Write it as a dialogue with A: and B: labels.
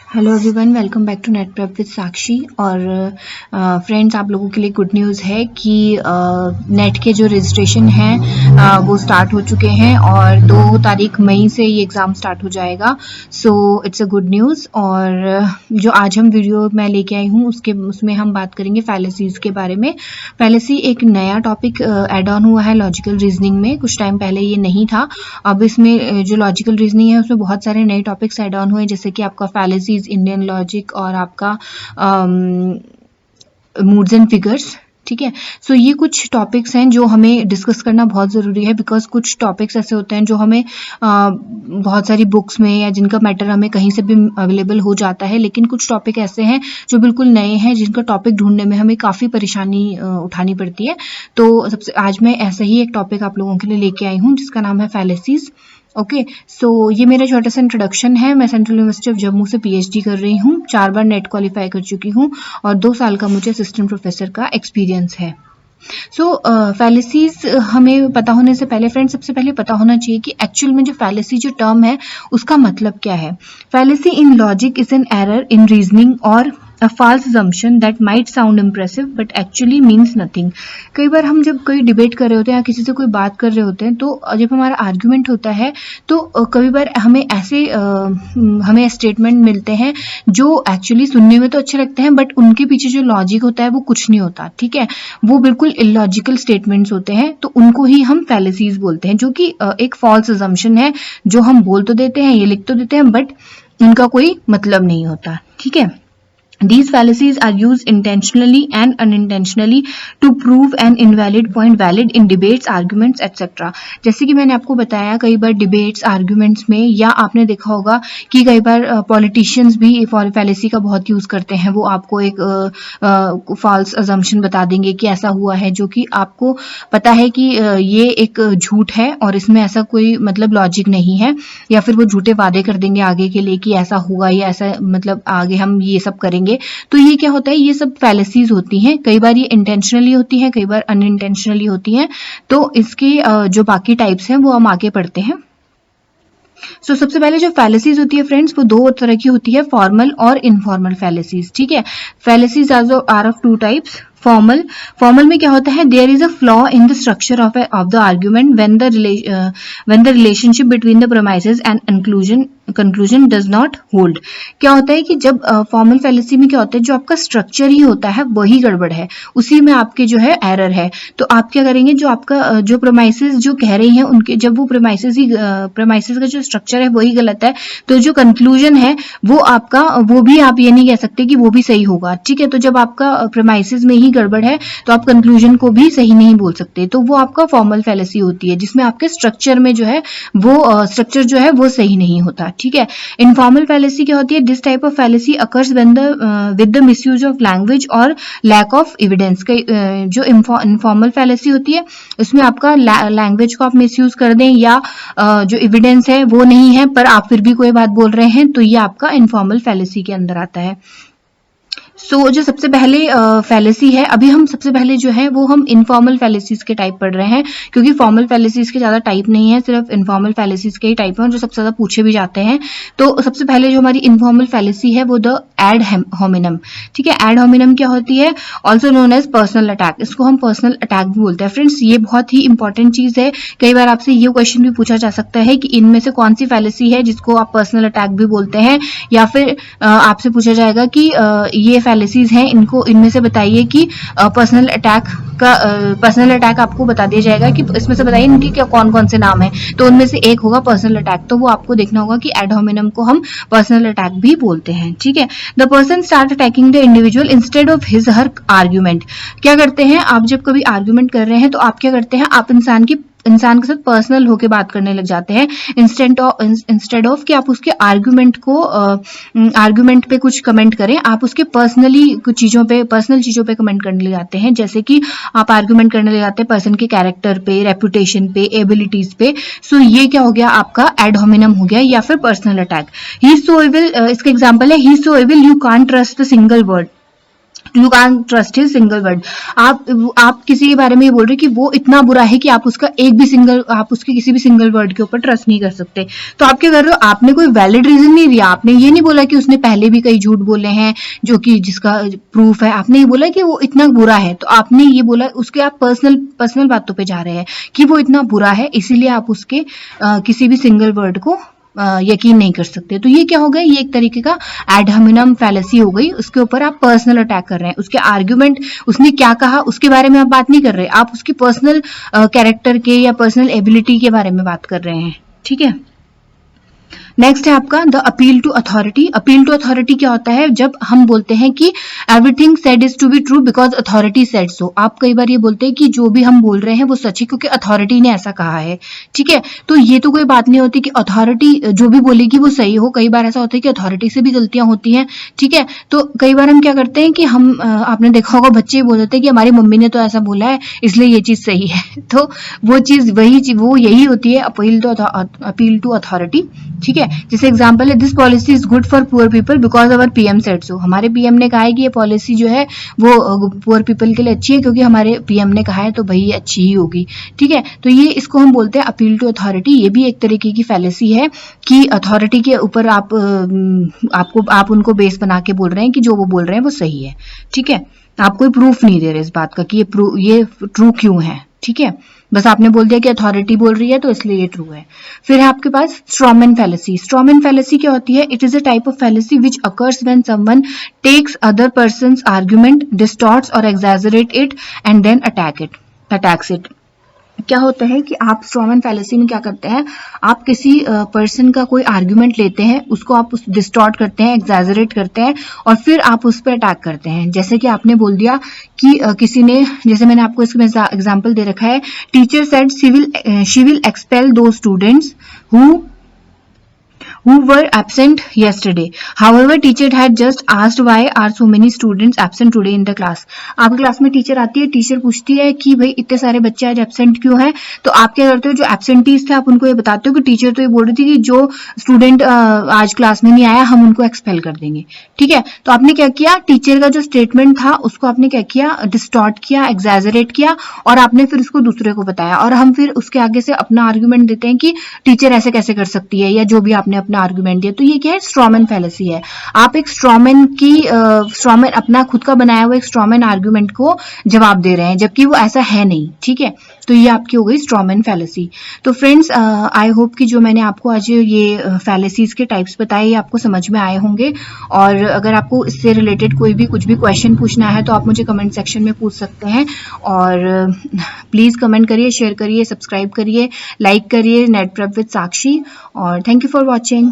A: Hello everyone, welcome back to NET prep with Sakshi. और friends, आप लोगों के लिए गुड न्यूज़ है कि नेट के जो रजिस्ट्रेशन हैं वो स्टार्ट हो चुके हैं और 2 तारीख मई से ये एग्ज़ाम स्टार्ट हो जाएगा। So it's a good news. और जो आज हम वीडियो मैं लेके आई हूँ उसमें हम बात करेंगे फैलेसीज़ के बारे में। फैलेसी एक नया टॉपिक ऐड ऑन हुआ है लॉजिकल रीजनिंग में। कुछ टाइम पहले ये नहीं था। अब इसमें जो लॉजिकल रीजनिंग है उसमें बहुत सारे नए टॉपिक्स ऐड ऑन हुए, जैसे कि आपका फैलेसी, इंडियन लॉजिक और आपका मूड्स एंड फिगर्स। ठीक है, सो ये कुछ टॉपिक्स हैं जो हमें डिस्कस करना बहुत ज़रूरी है, बिकॉज कुछ टॉपिक्स ऐसे होते हैं जो हमें बहुत सारी बुक्स में या जिनका मैटर हमें कहीं से भी अवेलेबल हो जाता है, लेकिन कुछ टॉपिक ऐसे हैं जो बिल्कुल नए हैं जिनका टॉपिक ढूंढने में हमें काफ़ी परेशानी उठानी पड़ती है। तो सबसे आज मैं ऐसा ही एक टॉपिक आप लोगों के लिए लेके आई हूँ जिसका नाम है फैलेसीज। ओके, सो ये मेरा छोटा सा इंट्रोडक्शन है। मैं सेंट्रल यूनिवर्सिटी ऑफ जम्मू से पीएचडी कर रही हूँ, 4 बार नेट क्वालिफाई कर चुकी हूँ और 2 साल का मुझे असिस्टेंट प्रोफेसर का एक्सपीरियंस है। सो फैलेसीज हमें पता होने से पहले फ्रेंड्स, सबसे पहले पता होना चाहिए कि एक्चुअल में जो फैलेसी जो टर्म है उसका मतलब क्या है। Fallacy in logic is an error in reasoning और a false assumption that might sound impressive but actually means nothing। कई बार हम जब कोई डिबेट कर रहे होते हैं या किसी से कोई बात कर रहे होते हैं तो जब हमारा आर्ग्यूमेंट होता है तो कई बार हमें स्टेटमेंट मिलते हैं जो एक्चुअली सुनने में तो अच्छे लगते हैं बट उनके पीछे जो लॉजिक होता है वो कुछ नहीं होता। ठीक है, वो बिल्कुल इलॉजिकल स्टेटमेंट्स होते हैं, तो उनको ही हम फैलेसीज बोलते हैं, जो कि एक फॉल्स अजम्पशन है जो हम बोल तो देते हैं, ये लिख तो देते हैं, बट उनका कोई मतलब नहीं होता। ठीक है, These fallacies are used intentionally and unintentionally to prove an invalid point valid in debates, arguments, etc. जैसे कि मैंने आपको बताया, कई बार डिबेट्स, आर्ग्यूमेंट्स में, या आपने देखा होगा कि कई बार पॉलिटिशियंस भी फैलेसी का बहुत यूज़ करते हैं। वो आपको एक फॉल्स अजम्पशन बता देंगे कि ऐसा हुआ है, जो कि आपको पता है कि ये एक झूठ है और इसमें ऐसा कोई मतलब लॉजिक नहीं है, या फिर वो झूठे वादे कर देंगे आगे के लिए कि ऐसा होगा या ऐसा मतलब आगे हम ये सब करेंगे। तो ये क्या होता है, ये सब फैलेसीज होती हैं। कई बार ये इंटेंशनली होती हैं, कई बार अनइंटेंशनली होती हैं। तो इसके जो बाकी टाइप्स हैं वो हम आगे पढ़ते हैं। सो सबसे पहले जो फैलेसीज होती है फ्रेंड्स, वो 2 तरह की होती है, फॉर्मल और इनफॉर्मल फैलेसीज। ठीक है, fallacies are of 2 types. Formal में क्या होता है, there is a flaw in the structure of the argument when the relationship between the premises and conclusion does not hold. क्या होता है कि जब फॉर्मल फैलेसी में क्या होता है, जो आपका स्ट्रक्चर ही होता है वही गड़बड़ है, उसी में आपके जो है एरर है। तो आप क्या करेंगे, जो आपका जो प्रेमाइसेस जो कह रही हैं उनके, जब वो प्रेमाइसेस का जो स्ट्रक्चर है वही गलत है, तो जो कंक्लूजन है वो आपका, वो भी आप ये नहीं कह सकते कि वो भी सही होगा। ठीक है, तो जब आपका प्रेमाइसेस में ही गड़बड़ है तो आप कंक्लूजन को भी सही नहीं बोल सकते, तो वो आपका फॉर्मल फैलेसी होती है, जिसमें आपके स्ट्रक्चर में जो है वो स्ट्रक्चर जो है वो सही नहीं होता। ठीक है, इनफॉर्मल फैलेसी क्या होती है, this type of fallacy occurs with the misuse of language और लैक ऑफ एविडेंस। जो इनफॉर्मल फैलेसी होती है उसमें आपका लैंग्वेज को आप मिसयूज कर दें या जो एविडेंस है वो नहीं है पर आप फिर भी कोई बात बोल रहे हैं, तो ये आपका इनफॉर्मल फैलेसी के अंदर आता है। सो जो सबसे पहले फैलेसी है, अभी हम सबसे पहले जो है वो हम इनफॉर्मल फैलेसीज के टाइप पढ़ रहे हैं, क्योंकि फॉर्मल फैलेसीज के ज़्यादा टाइप नहीं है, सिर्फ इनफॉर्मल फैलेसीज के ही टाइप हैं जो सबसे ज़्यादा पूछे भी जाते हैं। तो सबसे पहले जो हमारी इनफॉर्मल फैलेसी है वो द एड होमिनम। ठीक है, एड होमिनम क्या होती है, also known as personal attack. इसको हम पर्सनल अटैक भी बोलते हैं। फ्रेंड्स, ये बहुत ही इंपॉर्टेंट चीज़ है। कई बार आपसे ये क्वेश्चन भी पूछा जा सकता है कि इनमें से कौन सी फैलेसी है जिसको आप पर्सनल अटैक भी बोलते हैं, या फिर आपसे पूछा जाएगा कि ये फैलेसीज हैं, इनमें से बताइए कि पर्सनल अटैक आपको बता दिया जाएगा कि इसमें से बताइए इनके क्या कौन कौन से नाम है, तो उनमें से एक होगा पर्सनल अटैक। तो वो आपको देखना होगा कि एड होमिनम को हम पर्सनल अटैक भी बोलते हैं। ठीक है, the person start attacking the individual instead of his her argument. क्या करते हैं, आप जब कभी आर्ग्यूमेंट कर रहे हैं तो आप क्या करते हैं, आप इंसान के साथ पर्सनल होके बात करने लग जाते हैं, इंस्टेड ऑफ कि आप उसके आर्ग्यूमेंट पे कुछ कमेंट करें, आप उसके पर्सनल चीजों पे कमेंट करने लग जाते हैं। जैसे कि आप आर्ग्यूमेंट करने लग जाते हैं पर्सन के कैरेक्टर पे, रेपुटेशन पे, एबिलिटीज पे। सो ये क्या हो गया, आपका एड होमिनम हो गया या फिर personal attack. He so evil, इसका एग्जाम्पल है, he so evil you can't trust the single word. You can't trust his single word. आप किसी के बारे में ये बोल रहे कि वो इतना बुरा है कि आप उसका आप उसके किसी भी सिंगल वर्ड के ऊपर ट्रस्ट नहीं कर सकते। तो आप क्या कर रहे हो, आपने कोई वैलिड रीजन नहीं दिया, आपने ये नहीं बोला कि उसने पहले भी कई झूठ बोले हैं जो कि जिसका प्रूफ है, आपने ये बोला कि वो इतना बुरा है, तो आपने ये बोला उसके आप पर्सनल बातों पे जा रहे हैं कि वो इतना बुरा है, इसीलिए आप उसके किसी भी सिंगल वर्ड को यकीन नहीं कर सकते। तो ये क्या हो गया, ये एक तरीके का एड होमिनम फैलेसी हो गई। उसके ऊपर आप पर्सनल अटैक कर रहे हैं, उसके आर्ग्यूमेंट, उसने क्या कहा उसके बारे में आप बात नहीं कर रहे, आप उसकी पर्सनल कैरेक्टर के या पर्सनल एबिलिटी के बारे में बात कर रहे हैं। ठीक है, नेक्स्ट है आपका the appeal to authority. Appeal to authority क्या होता है, जब हम बोलते हैं कि everything said is to be true because authority said so. आप कई बार ये बोलते हैं कि जो भी हम बोल रहे हैं वो सच है क्योंकि अथॉरिटी ने ऐसा कहा है। ठीक है, तो ये तो कोई बात नहीं होती कि अथॉरिटी जो भी बोलेगी वो सही हो। कई बार ऐसा होता है कि अथॉरिटी से भी गलतियां होती हैं। ठीक है, तो कई बार हम क्या करते हैं कि हम आपने देखा होगा बच्चे बोल देते हैं कि हमारी मम्मी ने तो ऐसा बोला है इसलिए ये चीज सही है। तो वो चीज वो यही होती है अपील टू अथॉरिटी। ठीक है, जैसे एग्जांपल है this policy is good for poor people because our PM said so. हमारे पीएम ने कहा है कि ये पॉलिसी जो है वो पुअर पीपल के लिए अच्छी है क्योंकि हमारे पीएम ने कहा है तो भाई अच्छी ही होगी। ठीक है, तो ये इसको हम बोलते हैं अपील टू अथॉरिटी। ये भी एक तरीके की फैलेसी है कि अथॉरिटी के ऊपर आप उनको बेस बना के बोल रहे हैं कि जो वो बोल रहे हैं वो सही है। ठीक है, आप कोई प्रूफ नहीं दे रहे इस बात का कि ये ट्रू क्यों है। ठीक है, बस आपने बोल दिया कि अथॉरिटी बोल रही है तो इसलिए ये ट्रू है। फिर है आपके पास स्ट्रॉमैन फैलेसी। स्ट्रॉमैन फैलेसी क्या होती है, it is a type of fallacy which occurs when someone takes other person's argument, distorts और exaggerate it and then attacks it. क्या होता है कि आप स्ट्रॉमैन फैलेसी में क्या करते हैं, आप किसी पर्सन का कोई आर्गुमेंट लेते हैं, उसको आप डिस्टॉर्ट करते हैं, एग्जैजरेट करते हैं और फिर आप उस पर अटैक करते हैं। जैसे कि आपने बोल दिया कि किसी ने, जैसे मैंने आपको इसमें एग्जांपल दे रखा है, teacher said she will expel दो students who were absent yesterday. However, teacher had just asked why are so many students absent today in the class. आपकी क्लास में टीचर आती है, टीचर पूछती है कि भाई इतने सारे बच्चे आज एब्सेंट क्यों हैं, तो आप क्या करते हो, जो एब्सेंटीज थे आप उनको ये बताते हो कि टीचर तो ये बोल रही थी कि जो स्टूडेंट आज क्लास में नहीं आया हम उनको एक्सपेल कर देंगे। ठीक है, तो आपने क्या किया, टीचर का जो स्टेटमेंट था उसको आपने क्या किया, डिस्टॉर्ट किया, एग्जैजरेट किया और आपने फिर उसको दूसरे को बताया और हम फिर उसके आगे से अपना आर्ग्यूमेंट देते हैं कि टीचर ऐसे कैसे कर सकती है या जो भी आपने अपना आर्गुमेंट दिया। तो ये क्या है, स्ट्रॉमैन फैलेसी है। आप एक स्ट्रॉमैन अपना खुद का बनाया हुआ एक स्ट्रॉमैन आर्गुमेंट को जवाब दे रहे हैं जबकि वो ऐसा है नहीं। ठीक है, तो ये आपकी हो गई स्ट्रॉमैन फैलेसी। तो फ्रेंड्स, आई होप कि जो मैंने आपको आज ये फैलेसीज के टाइप्स बताए ये आपको समझ में आए होंगे और अगर आपको इससे रिलेटेड कोई भी कुछ भी क्वेश्चन पूछना है तो आप मुझे कमेंट सेक्शन में पूछ सकते हैं और प्लीज कमेंट करिए, शेयर करिए, सब्सक्राइब करिए, लाइक करिए नेट प्रेप विद साक्षी और थैंक यू फॉर वॉचिंग।